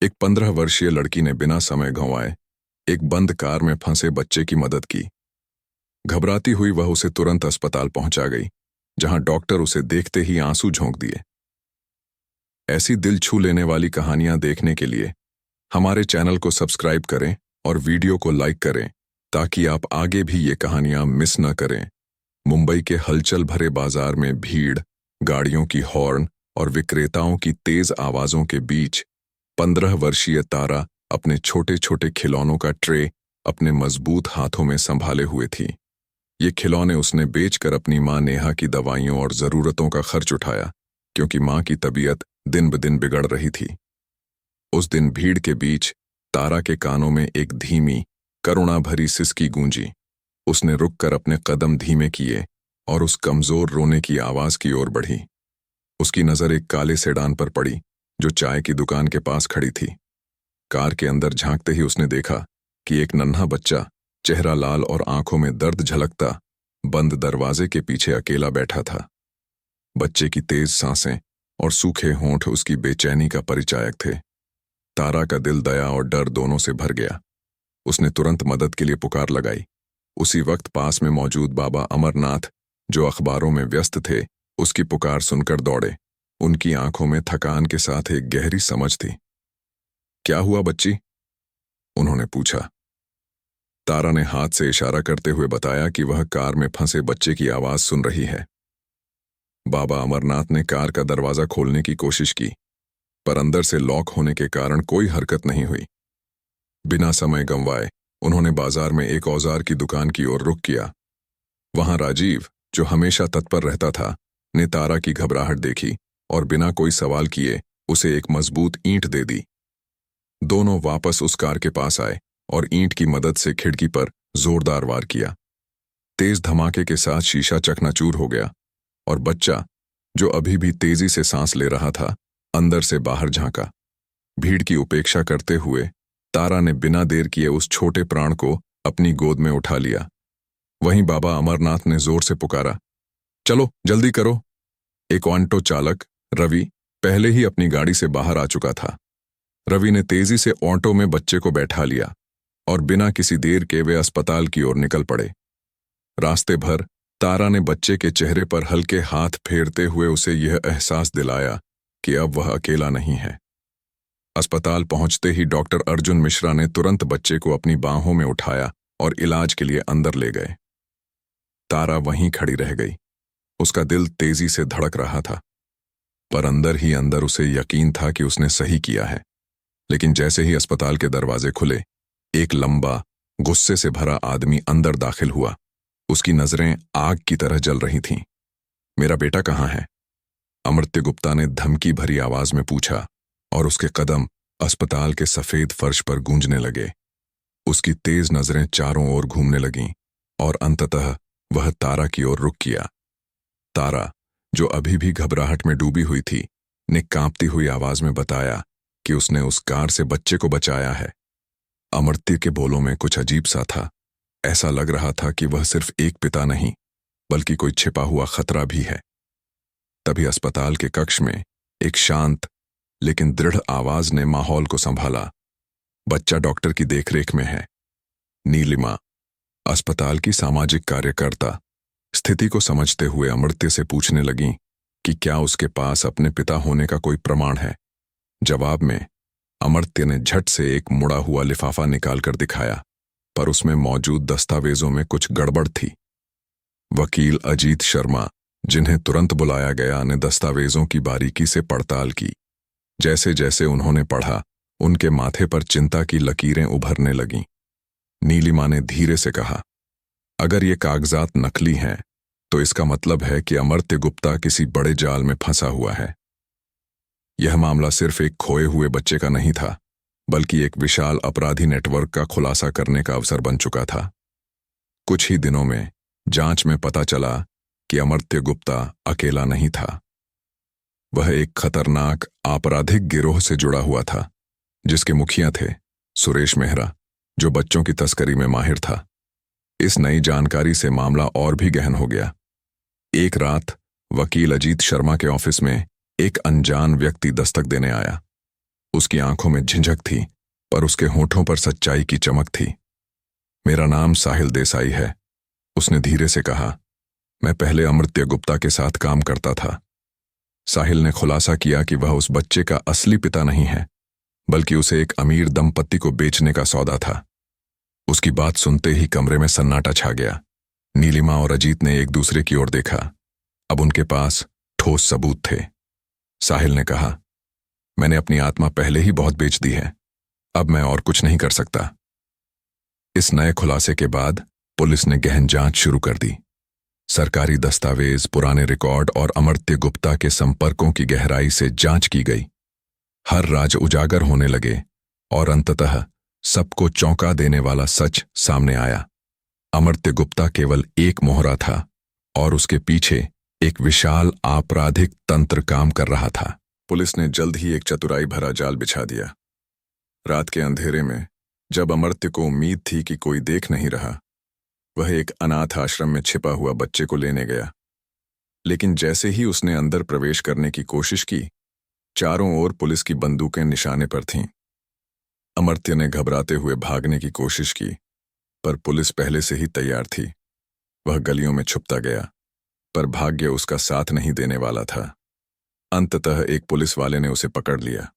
एक 15 वर्षीय लड़की ने बिना समय गंवाए एक बंद कार में फंसे बच्चे की मदद की। घबराती हुई वह उसे तुरंत अस्पताल पहुंचा गई, जहां डॉक्टर उसे देखते ही आंसू झोंक दिए। ऐसी दिल छू लेने वाली कहानियां देखने के लिए हमारे चैनल को सब्सक्राइब करें और वीडियो को लाइक करें, ताकि आप आगे भी ये कहानियां मिस न करें। मुंबई के हलचल भरे बाजार में भीड़, गाड़ियों की हॉर्न और विक्रेताओं की तेज आवाजों के बीच 15 वर्षीय तारा अपने छोटे छोटे खिलौनों का ट्रे अपने मजबूत हाथों में संभाले हुए थी। ये खिलौने उसने बेचकर अपनी मां नेहा की दवाइयों और जरूरतों का खर्च उठाया, क्योंकि मां की तबीयत दिन ब दिन बिगड़ रही थी। उस दिन भीड़ के बीच तारा के कानों में एक धीमी, करुणा भरी सिसकी गूंजी। उसने रुककर अपने कदम धीमे किए और उस कमजोर रोने की आवाज की ओर बढ़ी। उसकी नजर एक काले सेडान पर पड़ी, जो चाय की दुकान के पास खड़ी थी। कार के अंदर झांकते ही उसने देखा कि एक नन्हा बच्चा, चेहरा लाल और आंखों में दर्द झलकता, बंद दरवाजे के पीछे अकेला बैठा था। बच्चे की तेज सांसें और सूखे होंठ उसकी बेचैनी का परिचायक थे। तारा का दिल दया और डर दोनों से भर गया। उसने तुरंत मदद के लिए पुकार लगाई। उसी वक्त पास में मौजूद बाबा अमरनाथ, जो अखबारों में व्यस्त थे, उसकी पुकार सुनकर दौड़े। उनकी आंखों में थकान के साथ एक गहरी समझ थी। क्या हुआ बच्ची? उन्होंने पूछा। तारा ने हाथ से इशारा करते हुए बताया कि वह कार में फंसे बच्चे की आवाज सुन रही है। बाबा अमरनाथ ने कार का दरवाजा खोलने की कोशिश की, पर अंदर से लॉक होने के कारण कोई हरकत नहीं हुई। बिना समय गंवाए उन्होंने बाजार में एक औजार की दुकान की ओर रुख किया। वहां राजीव, जो हमेशा तत्पर रहता था, ने तारा की घबराहट देखी और बिना कोई सवाल किए उसे एक मजबूत ईंट दे दी। दोनों वापस उस कार के पास आए और ईंट की मदद से खिड़की पर जोरदार वार किया। तेज धमाके के साथ शीशा चकनाचूर हो गया और बच्चा, जो अभी भी तेजी से सांस ले रहा था, अंदर से बाहर झांका। भीड़ की उपेक्षा करते हुए तारा ने बिना देर किए उस छोटे प्राण को अपनी गोद में उठा लिया। वहीं बाबा अमरनाथ ने जोर से पुकारा, चलो जल्दी करो। एक ऑटो चालक रवि पहले ही अपनी गाड़ी से बाहर आ चुका था। रवि ने तेजी से ऑटो में बच्चे को बैठा लिया और बिना किसी देर के वे अस्पताल की ओर निकल पड़े। रास्ते भर तारा ने बच्चे के चेहरे पर हल्के हाथ फेरते हुए उसे यह एहसास दिलाया कि अब वह अकेला नहीं है। अस्पताल पहुंचते ही डॉक्टर अर्जुन मिश्रा ने तुरंत बच्चे को अपनी बाहों में उठाया और इलाज के लिए अंदर ले गए। तारा वहीं खड़ी रह गई। उसका दिल तेजी से धड़क रहा था, पर अंदर ही अंदर उसे यकीन था कि उसने सही किया है। लेकिन जैसे ही अस्पताल के दरवाजे खुले, एक लंबा, गुस्से से भरा आदमी अंदर दाखिल हुआ। उसकी नजरें आग की तरह जल रही थीं। मेरा बेटा कहाँ है? अमर्त्य गुप्ता ने धमकी भरी आवाज में पूछा और उसके कदम अस्पताल के सफेद फर्श पर गूंजने लगे। उसकी तेज नजरें चारों ओर घूमने लगीं और अंततः वह तारा की ओर रुख किया। तारा, जो अभी भी घबराहट में डूबी हुई थी, ने कांपती हुई आवाज में बताया कि उसने उस कार से बच्चे को बचाया है। अमर्त्य के बोलों में कुछ अजीब सा था। ऐसा लग रहा था कि वह सिर्फ एक पिता नहीं, बल्कि कोई छिपा हुआ खतरा भी है। तभी अस्पताल के कक्ष में एक शांत लेकिन दृढ़ आवाज ने माहौल को संभाला। बच्चा डॉक्टर की देखरेख में है। नीलिमा, अस्पताल की सामाजिक कार्यकर्ता, स्थिति को समझते हुए अमर्त्य से पूछने लगी कि क्या उसके पास अपने पिता होने का कोई प्रमाण है। जवाब में अमर्त्य ने झट से एक मुड़ा हुआ लिफाफा निकालकर दिखाया, पर उसमें मौजूद दस्तावेजों में कुछ गड़बड़ थी। वकील अजीत शर्मा, जिन्हें तुरंत बुलाया गया, ने दस्तावेजों की बारीकी से पड़ताल की। जैसे जैसे उन्होंने पढ़ा, उनके माथे पर चिंता की लकीरें उभरने लगीं। नीलिमा ने धीरे से कहा, अगर ये कागजात नकली हैं, तो इसका मतलब है कि अमर्त्य गुप्ता किसी बड़े जाल में फंसा हुआ है। यह मामला सिर्फ एक खोए हुए बच्चे का नहीं था, बल्कि एक विशाल अपराधी नेटवर्क का खुलासा करने का अवसर बन चुका था। कुछ ही दिनों में जांच में पता चला कि अमर्त्य गुप्ता अकेला नहीं था। वह एक खतरनाक आपराधिक गिरोह से जुड़ा हुआ था, जिसके मुखिया थे सुरेश मेहरा, जो बच्चों की तस्करी में माहिर था। इस नई जानकारी से मामला और भी गहन हो गया। एक रात वकील अजीत शर्मा के ऑफिस में एक अनजान व्यक्ति दस्तक देने आया। उसकी आंखों में झिझक थी, पर उसके होठों पर सच्चाई की चमक थी। मेरा नाम साहिल देसाई है, उसने धीरे से कहा। मैं पहले अमर्त्य गुप्ता के साथ काम करता था। साहिल ने खुलासा किया कि वह उस बच्चे का असली पिता नहीं है, बल्कि उसे एक अमीर दंपत्ति को बेचने का सौदा था। उसकी बात सुनते ही कमरे में सन्नाटा छा गया। नीलिमा और अजीत ने एक दूसरे की ओर देखा। अब उनके पास ठोस सबूत थे। साहिल ने कहा, मैंने अपनी आत्मा पहले ही बहुत बेच दी है, अब मैं और कुछ नहीं कर सकता। इस नए खुलासे के बाद पुलिस ने गहन जांच शुरू कर दी। सरकारी दस्तावेज, पुराने रिकॉर्ड और अमर्त्य गुप्ता के संपर्कों की गहराई से जांच की गई। हर राज उजागर होने लगे और अंततः सबको चौंका देने वाला सच सामने आया। अमर्त्य गुप्ता केवल एक मोहरा था और उसके पीछे एक विशाल आपराधिक तंत्र काम कर रहा था। पुलिस ने जल्द ही एक चतुराई भरा जाल बिछा दिया। रात के अंधेरे में जब अमर्त्य को उम्मीद थी कि कोई देख नहीं रहा, वह एक अनाथ आश्रम में छिपा हुआ बच्चे को लेने गया। लेकिन जैसे ही उसने अंदर प्रवेश करने की कोशिश की, चारों ओर पुलिस की बंदूकें निशाने पर थीं। अमर्त्य ने घबराते हुए भागने की कोशिश की, पर पुलिस पहले से ही तैयार थी। वह गलियों में छुपता गया, पर भाग्य उसका साथ नहीं देने वाला था। अंततः एक पुलिस वाले ने उसे पकड़ लिया।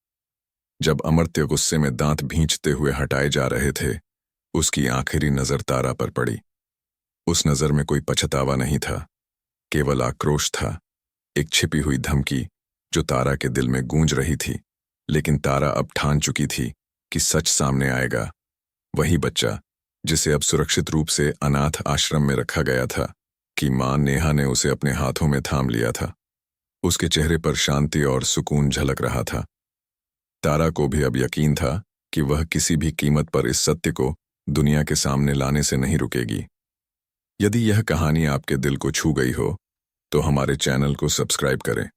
जब अमर्त्य गुस्से में दांत भींचते हुए हटाए जा रहे थे, उसकी आखिरी नजर तारा पर पड़ी। उस नजर में कोई पछतावा नहीं था, केवल आक्रोश था, एक छिपी हुई धमकी जो तारा के दिल में गूंज रही थी। लेकिन तारा अब ठान चुकी थी कि सच सामने आएगा। वही बच्चा जिसे अब सुरक्षित रूप से अनाथ आश्रम में रखा गया था, कि मां नेहा ने उसे अपने हाथों में थाम लिया था। उसके चेहरे पर शांति और सुकून झलक रहा था। तारा को भी अब यकीन था कि वह किसी भी कीमत पर इस सत्य को दुनिया के सामने लाने से नहीं रुकेगी। यदि यह कहानी आपके दिल को छू गई हो, तो हमारे चैनल को सब्सक्राइब करें।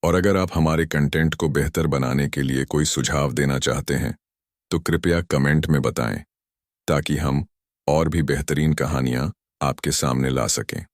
और अगर आप हमारे कंटेंट को बेहतर बनाने के लिए कोई सुझाव देना चाहते हैं, तो कृपया कमेंट में बताएं, ताकि हम और भी बेहतरीन कहानियां आपके सामने ला सकें।